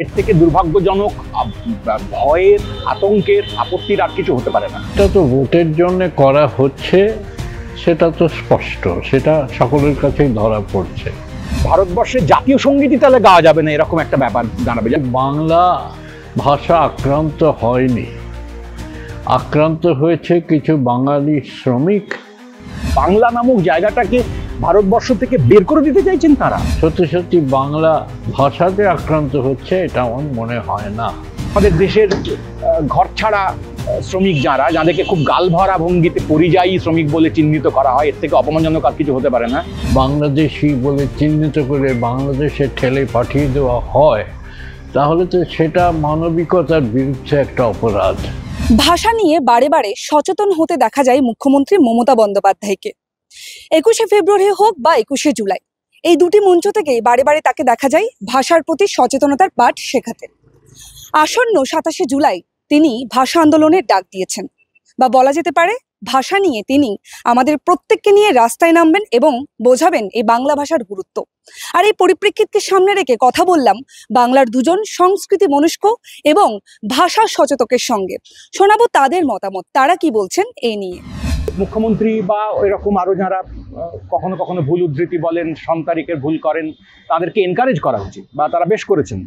এর থেকে দুর্ভাগ্যজনক ভয়ের, আতঙ্কের, আপত্তির আর কিছু হতে পারে না। এটা তো ভোটের জন্য করা হচ্ছে, সেটা তো স্পষ্ট, সেটা সকলের কাছেই ধরা পড়ছে। ভারতবর্ষের জাতীয় সঙ্গীতই তাহলে গাওয়া যাবে না, এরকম একটা ব্যাপার দাঁড়াবে। বাংলা ভাষা আক্রান্ত হয়নি, আক্রান্ত হয়েছে কিছু বাঙালি শ্রমিক। বাংলা নামক জায়গাটাকে ভারতবর্ষ থেকে বের করে দিতে চাইছেন তারা। সত্যি সত্যি বাংলা ভাষাতে আক্রান্ত হচ্ছে এটা আমার মনে হয় না। আমাদের দেশের ঘর ছাড়া শ্রমিক যাদেরকে খুব গালভরা ভঙ্গিতে পরিযায়ী শ্রমিক বলে চিহ্নিত করা হয়, এর থেকে অপমানজনক আর কিছু হতে পারে না। বাংলাদেশি বলে চিহ্নিত করে বাংলাদেশে ঠেলে পাঠিয়ে দেওয়া হয়, তাহলে তো সেটা মানবিকতার বিরুদ্ধে একটা অপরাধ। ভাষা নিয়ে বারে বারে সচেতন হতে দেখা যায় মুখ্যমন্ত্রী মমতা বন্দ্যোপাধ্যায়কে। 21শে ফেব্রুয়ারি হোক বা 21শে জুলাই, এই দুটি মঞ্চ থেকেই বারে বারে তাকে দেখা যায় ভাষার প্রতি সচেতনতার পাঠ শেখাতে। আসন্ন 27শে জুলাই তিনি ভাষা আন্দোলনের ডাক দিয়েছেন, বা বলা যেতে পারে ভাষা নিয়ে তিনি আমাদের প্রত্যেককে নিয়ে রাস্তায় নামবেন এবং বোঝাবেন এই বাংলা ভাষার গুরুত্ব। আর এই পরিপ্রেক্ষিতকে সামনে রেখে কথা বললাম বাংলার দুজন সংস্কৃতি মনস্ক এবং ভাষা সচেতকের সঙ্গে। শোনাবো তাদের মতামত, তারা কি বলছেন এই নিয়ে। মুখ্যমন্ত্রী বা এরকম আরো যারা কখনো কখনো ভুল উদ্ধৃতি বলেন, সন্তারিকের ভুল করেন, তাদেরকে এনকারেজ করা উচিত, বা তারা বেশ করেছেন,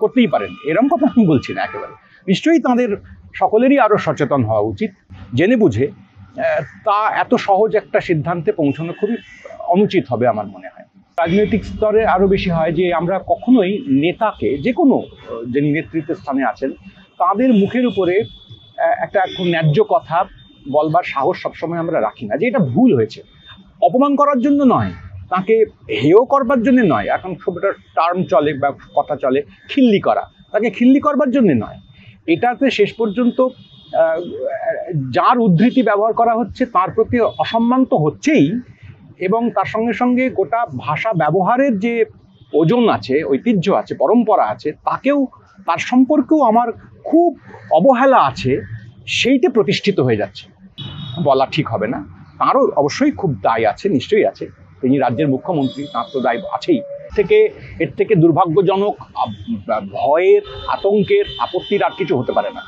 করতেই পারেন, এরকম কথা আমি বলছি না একেবারে। নিশ্চয়ই তাদের সকলেরই আরো সচেতন হওয়া উচিত, জেনে বুঝে। তা এত সহজ একটা সিদ্ধান্তে পৌঁছানো খুবই অনুচিত হবে আমার মনে হয়। রাজনৈতিক স্তরে আরো বেশি হয় যে আমরা কখনোই নেতাকে, যে কোনো যিনি নেতৃত্বের স্থানে আছেন, তাদের মুখের উপরে একটা খুব ন্যায্য কথা বলবার সাহস সবসময় আমরা রাখি না। যে এটা ভুল হয়েছে, অপমান করার জন্য নয়, তাকে হেয় করবার জন্য নয়, এখন খুব একটা টার্ম চলে বা কথা চলে খিল্লি করা, তাকে খিল্লি করবার জন্য নয়। এটাতে শেষ পর্যন্ত যার উদ্ধৃতি ব্যবহার করা হচ্ছে তার প্রতি অসম্মান তো হচ্ছেই, এবং তার সঙ্গে সঙ্গে গোটা ভাষা ব্যবহারের যে ওজন আছে, ঐতিহ্য আছে, পরম্পরা আছে, তাকেও, তার সম্পর্কেও আমার খুব অবহেলা আছে, সেইটা প্রতিষ্ঠিত হয়ে যাচ্ছে। বলা ঠিক হবে না, তারও অবশ্যই খুব দায় আছে, নিশ্চয়ই আছে, তিনি রাজ্যের মুখ্যমন্ত্রী, তার তো দায় আছেই। এর থেকে দুর্ভাগ্যজনক ভয়ের, আতঙ্কের, আপত্তির আর কিছু হতে পারে না।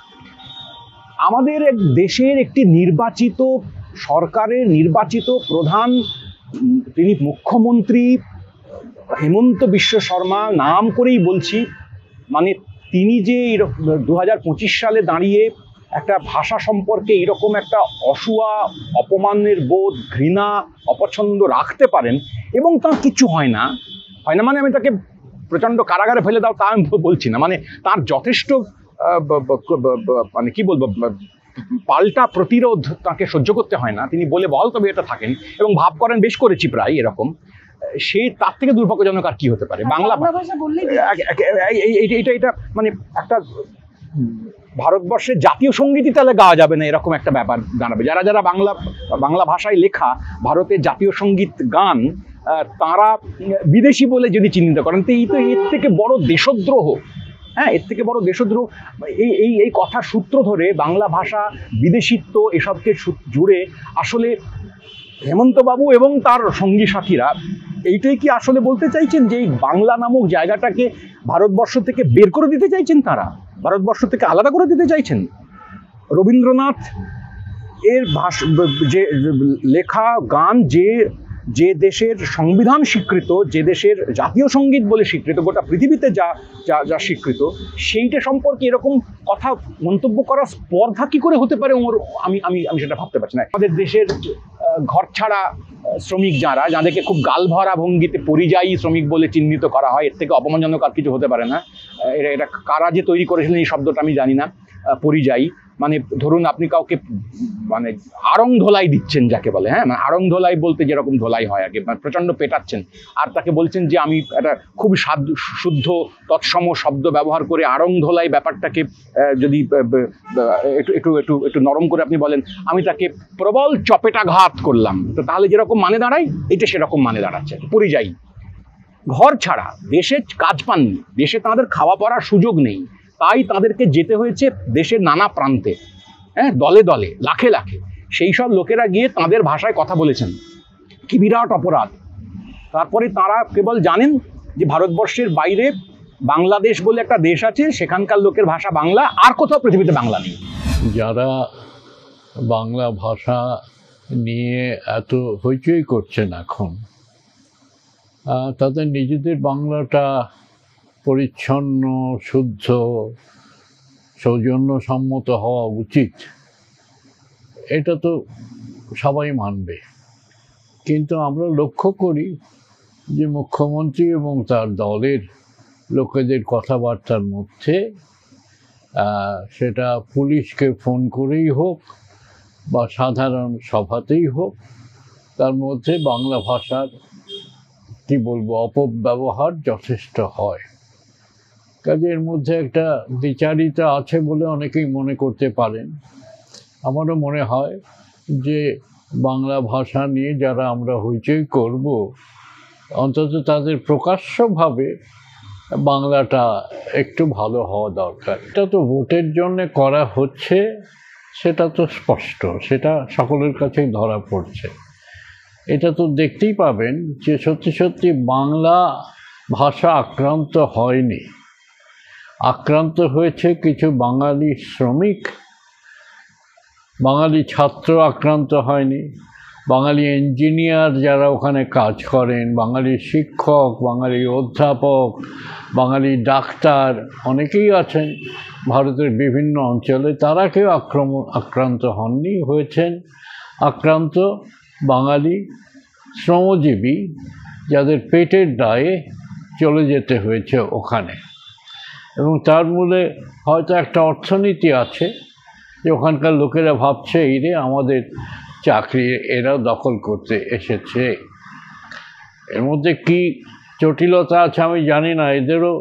আমাদের দেশের একটি নির্বাচিত সরকারের নির্বাচিত প্রধান, তিনি মুখ্যমন্ত্রী হেমন্ত বিশ্ব শর্মা, নাম করেই বলছি, মানে তিনি যে 2025 সালে দাঁড়িয়ে একটা ভাষা সম্পর্কে এরকম একটা অসূয়া, অপমানের বোধ, ঘৃণা, অপছন্দ রাখতে পারেন, এবং তার কিছু হয় না মানে আমি তাকে প্রচণ্ড কারাগারে ফেলে দাও তা আমি বলছি না, মানে তার যথেষ্ট মানে কি বলবো, পাল্টা প্রতিরোধ তাকে সহ্য করতে হয় না, তিনি বলে বল তবে এটা থাকেন এবং ভাব করেন বেশ করেছি প্রায় এরকম। সে তার থেকে দুর্ভাগ্যজনক আর কি হতে পারে? বাংলা ভাষা বললে এটা মানে একটা ভারতবর্ষের জাতীয় সঙ্গীতই তাহলে গাওয়া যাবে না, এরকম একটা ব্যাপার দাঁড়াবে। যারা যারা বাংলা ভাষায় লেখা ভারতের জাতীয় সঙ্গীত গান, তারা বিদেশি বলে যদি চিহ্নিত করেন, তো এর থেকে বড় দেশদ্রোহ, হ্যাঁ, এর থেকে বড় দেশদ্রোহ। এই কথার সূত্র ধরে বাংলা ভাষা, বিদেশিত্ব, এসবকে জুড়ে আসলে হেমন্তবাবু এবং তার সঙ্গী সাথীরা এইটাই কি আসলে বলতে চাইছেন যে এই বাংলা নামক জায়গাটাকে ভারতবর্ষ থেকে বের করে দিতে চাইছেন তারা, ভারতবর্ষ থেকে আলাদা করে দিতে চাইছেন? রবীন্দ্রনাথ এর যে লেখা গান, যে দেশের সংবিধান স্বীকৃত, যে দেশের জাতীয় সঙ্গীত বলে স্বীকৃত, গোটা পৃথিবীতে যা স্বীকৃত, সেইটা সম্পর্কে এরকম কথা মন্তব্য করার স্পর্ধা কি করে হতে পারে ওর, আমি সেটা ভাবতে পারছি না। আমাদের দেশের ঘর ছাড়া শ্রমিক যাদেরকে খুব গালভরা ভঙ্গিতে পরিযায়ী শ্রমিক বলে চিহ্নিত করা হয়, এর থেকে অপমানজনক আর কিছু হতে পারে না। এটা কারা যে তৈরি করেছিলেন এই শব্দটা আমি জানি না। পরিযায়ী মানে ধরুন আপনি কাউকে মানে আড়ং ধোলাই দিচ্ছেন, যাকে বলে, হ্যাঁ, মানে আড়ং ধোলাই বলতে যেরকম ধোলাই হয় আগে, মানে প্রচণ্ড পেটাচ্ছেন, আর তাকে বলছেন যে আমি একটা খুব শুদ্ধ তৎসম শব্দ ব্যবহার করে আড়ং ধোলাই ব্যাপারটাকে যদি একটু নরম করে আপনি বলেন, আমি তাকে প্রবল চপেটাঘাত করলাম, তো তাহলে যেরকম মানে দাঁড়ায় এটা সেরকম মানে দাঁড়াচ্ছে। পরিযায়ী, ঘর ছাড়া, দেশে কাজ পাননি, দেশে তাদের খাওয়া পড়ার সুযোগ নেই, তাই তাদেরকে যেতে হয়েছে দেশের নানা প্রান্তে, হ্যাঁ, দলে দলে, লাখে লাখে। সেই সব লোকেরা গিয়ে তাদের ভাষায় কথা বলেছেন, কি বিরাট অপরাধ। তারপরে তারা কেবল জানেন যে ভারতবর্ষের বাইরে বাংলাদেশ বলে একটা দেশ আছে, সেখানকার লোকের ভাষা বাংলা, আর কোথাও পৃথিবীতে বাংলা নেই। যারা বাংলা ভাষা নিয়ে এত হইচই করছেন এখন, তাদের নিজেদের বাংলাটা পরিচ্ছন্ন, শুদ্ধ, সৌজন্যসম্মত হওয়া উচিত, এটা তো সবাই মানবে। কিন্তু আমরা লক্ষ্য করি যে মুখ্যমন্ত্রী এবং তার দলের লোকেদের কথাবার্তার মধ্যে, সেটা পুলিশকে ফোন করেই হোক বা সাধারণ সভাতেই হোক, তার মধ্যে বাংলা ভাষার কি বলবো অপব্যবহার যথেষ্ট হয়। কাজে এর মধ্যে একটা দ্বিচারিতা আছে বলে অনেকেই মনে করতে পারেন। আমারও মনে হয় যে বাংলা ভাষা নিয়ে যারা আমরা হইচই করব, অন্তত তাদের প্রকাশ্যভাবে বাংলাটা একটু ভালো হওয়া দরকার। এটা তো ভোটের জন্য করা হচ্ছে, সেটা তো স্পষ্ট, সেটা সকলের কাছেই ধরা পড়ছে। এটা তো দেখতেই পাবেন যে সত্যি সত্যি বাংলা ভাষা আক্রান্ত হয়নি, আক্রান্ত হয়েছে কিছু বাঙালি শ্রমিক, বাঙালি ছাত্র আক্রান্ত হয়নি, বাঙালি ইঞ্জিনিয়ার যারা ওখানে কাজ করেন, বাঙালি শিক্ষক, বাঙালি অধ্যাপক, বাঙালি ডাক্তার অনেকেই আছেন ভারতের বিভিন্ন অঞ্চলে, তারা কেউ আক্রান্ত হননি। হয়েছেন আক্রান্ত বাঙালি শ্রমজীবী, যাদের পেটের দায়ে চলে যেতে হয়েছে ওখানে। এবং তার মূলে হয়তো একটা অর্থনীতি আছে যে ওখানকার লোকেরা ভাবছে এই রে আমাদের চাকরি এরা দখল করতে এসেছে। এর মধ্যে কি জটিলতা আছে আমি জানি না। এদেরও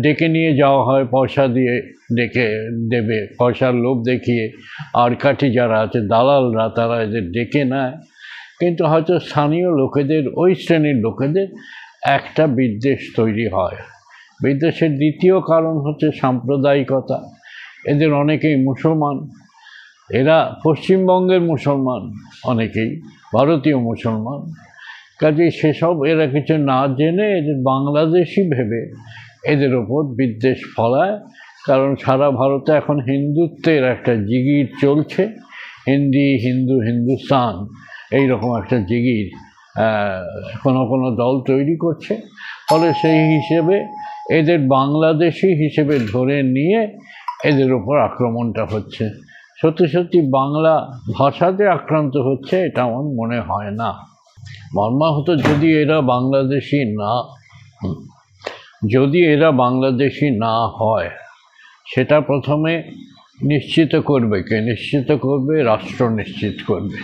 ডেকে নিয়ে যাওয়া হয়, পয়সা দিয়ে ডেকে দেবে, পয়সার লোভ দেখিয়ে। আর কাঠি যারা আছে দালালরা, তারা এদের ডেকে নেয়। কিন্তু হয়তো স্থানীয় লোকেদের, ওই শ্রেণীর লোকেদের একটা বিদ্বেষ তৈরি হয়। বিদ্বেষের দ্বিতীয় কারণ হচ্ছে সাম্প্রদায়িকতা। এদের অনেকেই মুসলমান, এরা পশ্চিমবঙ্গের মুসলমান, অনেকেই ভারতীয় মুসলমান। কাজেই সেসব এরা কিছু না জেনে এদের বাংলাদেশি ভেবে এদের ওপর বিদ্বেষ ফলায়। কারণ সারা ভারতে এখন হিন্দুত্বের একটা জিগির চলছে, হিন্দুস্তান এইরকম একটা জিগির কোনো দল তৈরি করছে। ফলে সেই হিসেবে এদের বাংলাদেশি হিসেবে ধরে নিয়ে এদের ওপর আক্রমণটা হচ্ছে। সত্যি সত্যি বাংলা ভাষাতে আক্রান্ত হচ্ছে এটা আমার মনে হয় না। মর্মাহত যদি এরা বাংলাদেশি না হয়, সেটা প্রথমে নিশ্চিত করবে কে? নিশ্চিত করবে রাষ্ট্র, নিশ্চিত করবে।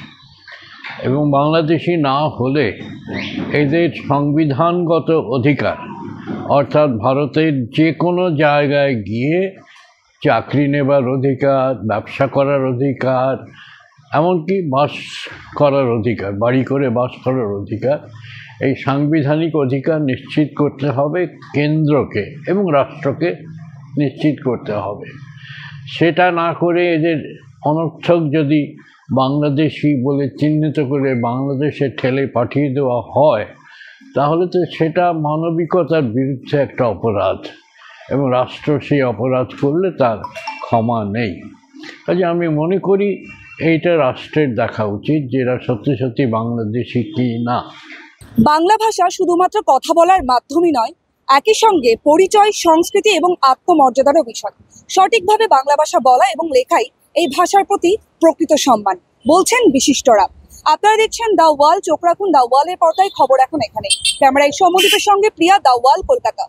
এবং বাংলাদেশি না হলে এদের সংবিধানগত অধিকার, অর্থাৎ ভারতের যে কোনো জায়গায় গিয়ে চাকরি নেবার অধিকার, ব্যবসা করার অধিকার, এমনকি বাস করার অধিকার, বাড়ি করে বাস করার অধিকার, এই সাংবিধানিক অধিকার নিশ্চিত করতে হবে কেন্দ্রকে এবং রাষ্ট্রকে নিশ্চিত করতে হবে। সেটা না করে এদের অনর্থক যদি বাংলাদেশি বলে চিহ্নিত করে বাংলাদেশে ঠেলে পাঠিয়ে দেওয়া হয়, তাহলে তো সেটা মানবিকতার বিরুদ্ধে একটা অপরাধ, এবং রাষ্ট্র সেই অপরাধ করলে তার ক্ষমা নেই। কাজে আমি মনে করি এইটা রাষ্ট্রের দেখা উচিত যে এরা সত্যি সত্যি বাংলাদেশি কি না। বাংলা ভাষা শুধুমাত্র কথা বলার মাধ্যমই নয়, একই সঙ্গে পরিচয়, সংস্কৃতি এবং আত্মমর্যাদারও বিষয়। সঠিকভাবে বাংলা ভাষা বলা এবং লেখাই এই ভাষার প্রতি প্রকৃত সম্মান, বলছেন বিশিষ্টরা। আপনারা দেখছেন দ্য ওয়াল, চোখ রাখুন দ্য ওয়ালের পর্দায়। খবর এখন এখানে। ক্যামেরায় সৌম্যদীপের সঙ্গে প্রিয়া, দ্য ওয়াল, কলকাতা।